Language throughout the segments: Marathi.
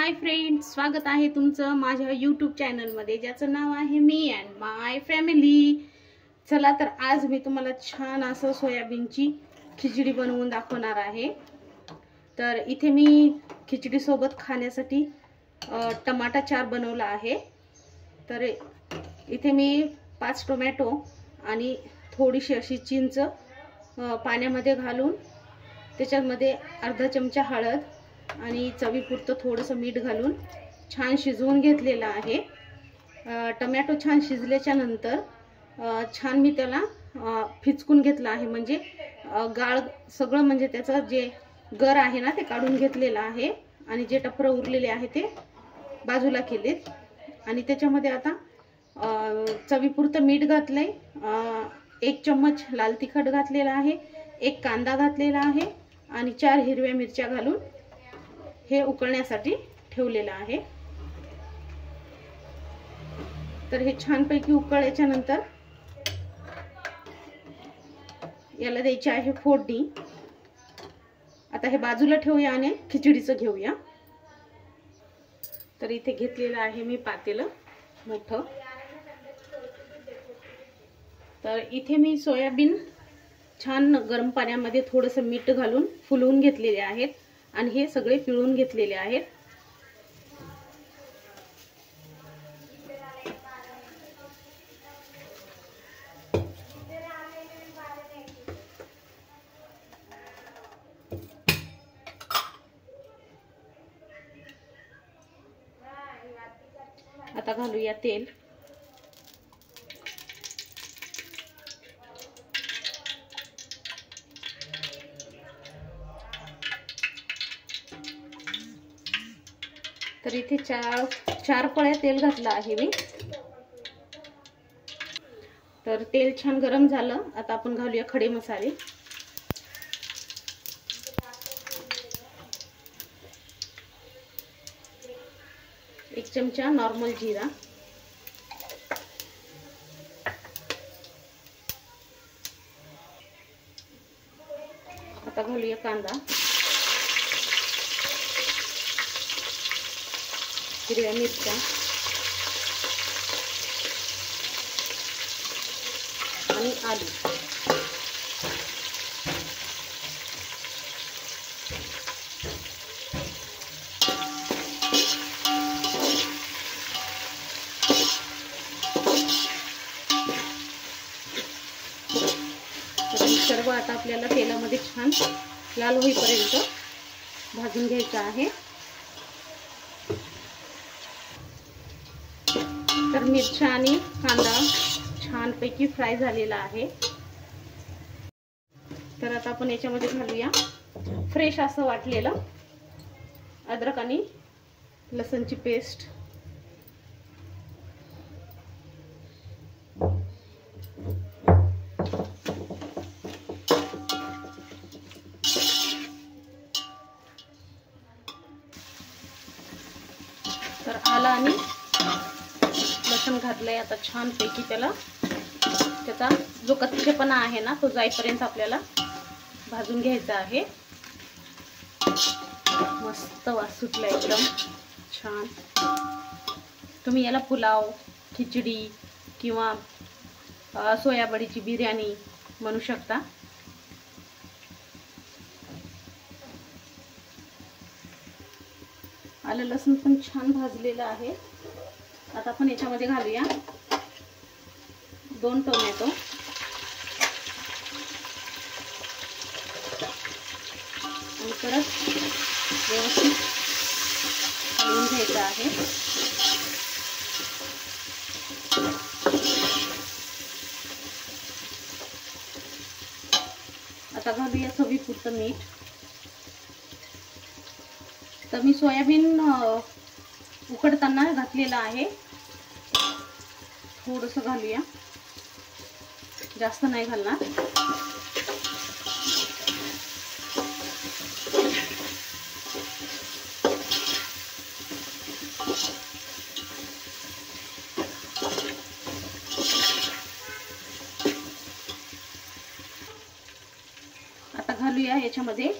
हाय फ्रेंड्स, स्वागत आहे तुमचं माझ्या यूट्यूब चॅनलमध्ये ज्याचं नाव आहे मी अँड माय फॅमिली। चला तर आज मी तुम्हाला छान असं सोयाबीनची खिचडी बनवून दाखवणार आहे। तर इथे मी खिचडी सोबत खाण्यासाठी टमाटा चार बनवला आहे। तर इथे मी 5 टोमॅटो आणि थोडीशी अशी चिंच पाण्यामध्ये घालून त्याच्यामध्ये अर्धा चमचा हळद आणि चवीपुरतं थोडंसं मीठ घालून छान शिजवून घेतलेला आहे। टोमॅटो छान शिजल्याच्या नंतर छान मी त्याला फिचकून घेतला आहे, म्हणजे गाळ सगळं म्हणजे त्याचं जे गर आहे ना ते काढून घेतलेलं आहे आणि जे टपर उरलेले आहे ते बाजूला केलेत। आणि त्याच्यामध्ये आता चवीपुरतं मीठ घातलंय, 1 चम्मच लाल तिखट घातलेला आहे, 1 कांदा घातलेला आहे आणि 4 हिरव्या मिरच्या घालून हे उकळण्यासाठी ठेवलेलं आहे। तर हे छानपैकी उकळल्याच्या नंतर याला द्यायची आहे फोडणी। आता हे बाजूला ठेवूया आणि खिचडीचं घेऊया। तर इथे घेतलेलं आहे मी पातेलं मोठं। तर इथे मी सोयाबीन छान गरम पाण्यामध्ये थोडंसं मीठ घालून फुलवून घेतलेले आहेत आणि हे सगळे पिळून घेतलेले आहेत। आता घालूया तेल। तर इथे चार पळ्या तेल घातलं आहे मी। तर तेल छान गरम झालं, आता आपण घालूया खडे मसाले। एक चमचा नॉर्मल जीरा, आता घालूया कांदा, हिरव्या मिरच्या आणि आलू। सर्व आता आपल्याला तेलामध्ये छान लाल होईपर्यंत भाजून घ्यायचं आहे। तर मिरच्या आणि कांदा छानपैकी फ्राय झालेला आहे। तर आता आपण याच्यामध्ये घालूया फ्रेश असं वाटलेलं अद्रक आणि लसणची पेस्ट। तर आलं आणि लसूण घातलंय। आता छानपैकी त्याचा जो कच्चेपणा आहे ना तो जाईपर्यंत आपल्याला भाजून घ्यायचा आहे। मस्त वास सुटला एकदम छान। तुम्ही याला पुलाव, खिचडी किंवा सोयाबडीची बिर्याणी म्हणू शकता। आलं लसूण पण छान भाजलेलं आहे। आता आपण याच्यामध्ये घालूया 2 टोमॅटो आणि परत व्यवस्थित हलवून घ्यायचं आहे। आता घालूया चवीपुरतं मीठ। तर मी सोयाबीन उकडताना घातलेलं आहे, थोडंसं घालूया, जास्त नाही घालणार। आता घालूया याच्यामध्ये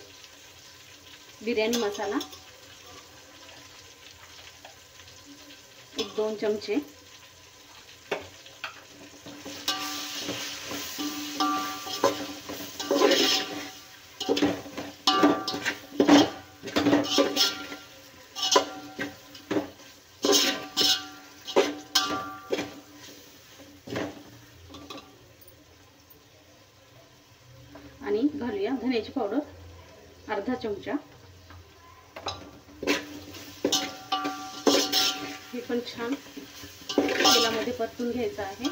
बिर्याणी मसाला। 2 चमचे. आणि घालूया धन्याची पावडर अर्धा चमचा. हे पण छान तेलामध्ये परतून घ्यायचं आहे.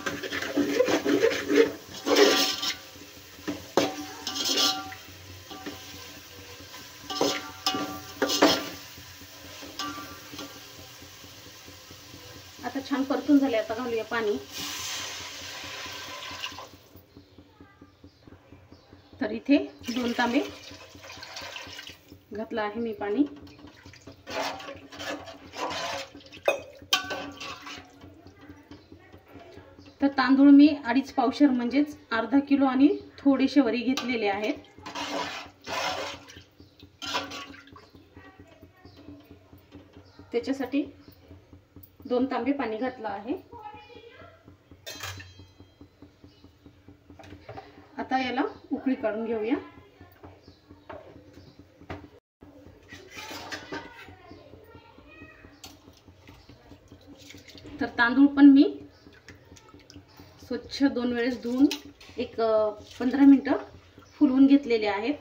आता छान परतून झाले. आता घालूया पाणी. तर इथे 2 तांबे घातलं आहे मी पाणी. तर तांदूळ मी 2.5 पावशेर म्हणजेच अर्धा किलो आणि थोडेसे वरी घेतलेले आहेत. त्याच्यासाठी 2 तांबे पाणी घातलं आहे. आता याला उकळी काढून घेऊया. तर तांदूळ पण मी स्वच्छ 2 वेळेस धुवून एक 15 मिनिटं फुलवून घेतलेले आहेत.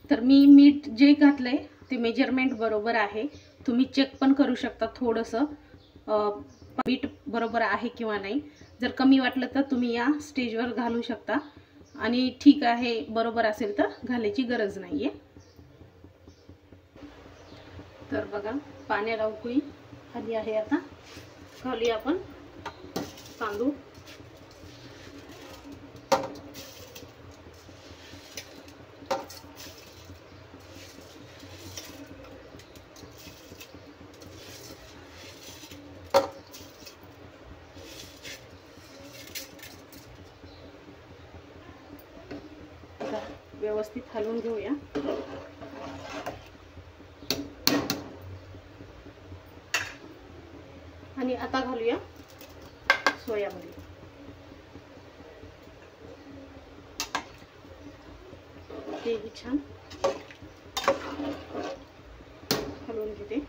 तर मी मीठ जे घातलंय ते मेजरमेंट बरोबर आहे. तुम्ही चेक पण करू शकता थोडंसं मीठ बरोबर आहे किंवा नाही. जर कमी वाटलं तर तुम्ही या स्टेजवर घालू शकता आणि ठीक आहे बरोबर असेल तर घालायची गरज नाहीये. तर बघा पाण्याला उकळी आली आहे. आता घालूया आपण तांदूळ. व्यवस्थित हलवून घेऊया. आणि आता घालूया सोयाबीन. तेही छान हलवून घेते.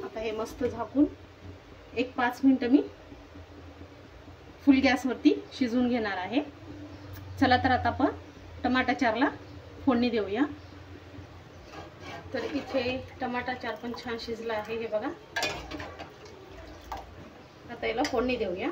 आता हे मस्त झाकून एक 5 मिनिटं मी फुल गॅसवरती शिजवून घेणार आहे. चला तर आता आपण टमाटा चारला फोडणी देऊया. तर इथे टमाटा चार पण छान शिजला आहे. हे बघा. आता याला फोडणी देऊया.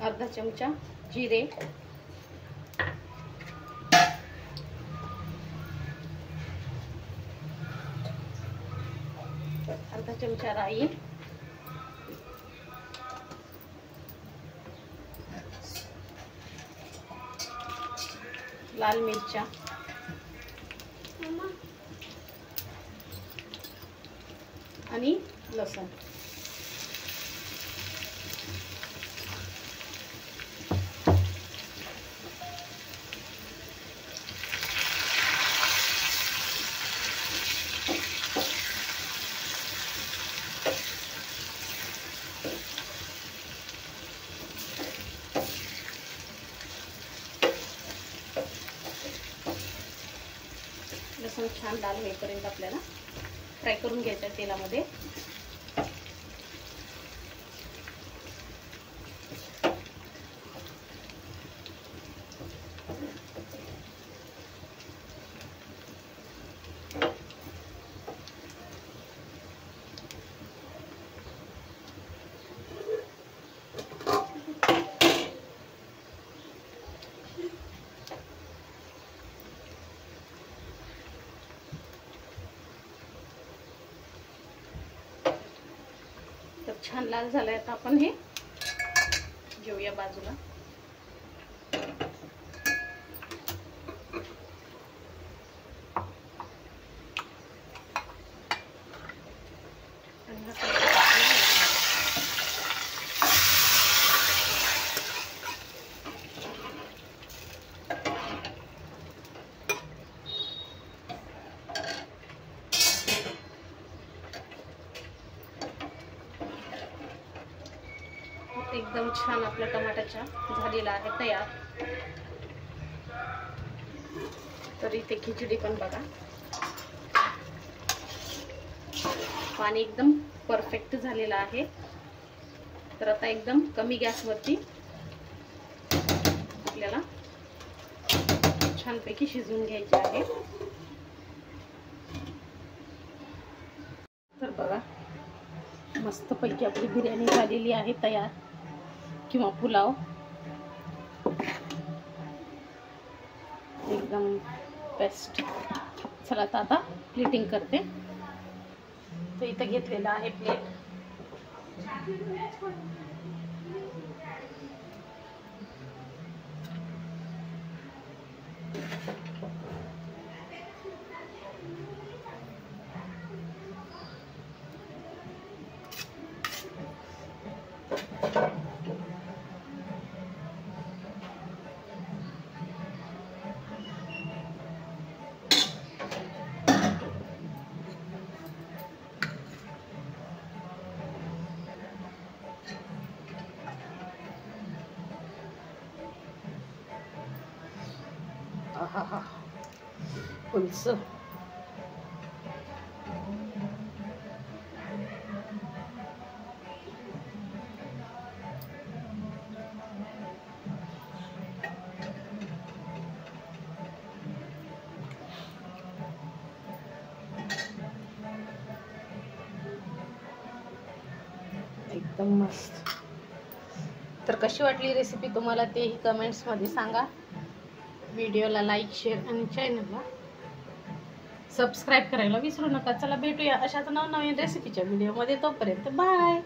अर्धा चमचा जिरे, अर्धा चमचा राई, लाल मिरच्या, आणि लसूण. लसूण छान लाल होईपर्यंत आपल्याला फ्राय करून घ्यायचं आहे तेलामध्ये. छान लाल झालंय. आता आपण हे घेऊया बाजूला. एकदम छान आपल्या टमाट्याच्या झालेला आहे तयार. तर इथे खिचडी पण बघा, पाणी एकदम परफेक्ट झालेलं आहे. तर आता एकदम कमी गॅसवरती आपल्याला छानपैकी शिजवून घ्यायचे आहे. तर बघा, मस्तपैकी आपली बिर्याणी झालेली आहे तयार, किंवा पुलाव. एकदम बेस्ट. चला तर आता प्लेटिंग करते. तर इथं घेतलेलं आहे प्लेट. आहा, फुलस. एकदम मस्त. तर कशी वाटली रेसिपी तुम्हाला तेही कमेंट्स मध्ये सांगा. व्हिडिओला लाईक, शेअर आणि चॅनलला सबस्क्राईब करायला विसरू नका. चला भेटूया अशाच नवनवीन रेसिपीच्या व्हिडिओमध्ये. तोपर्यंत बाय.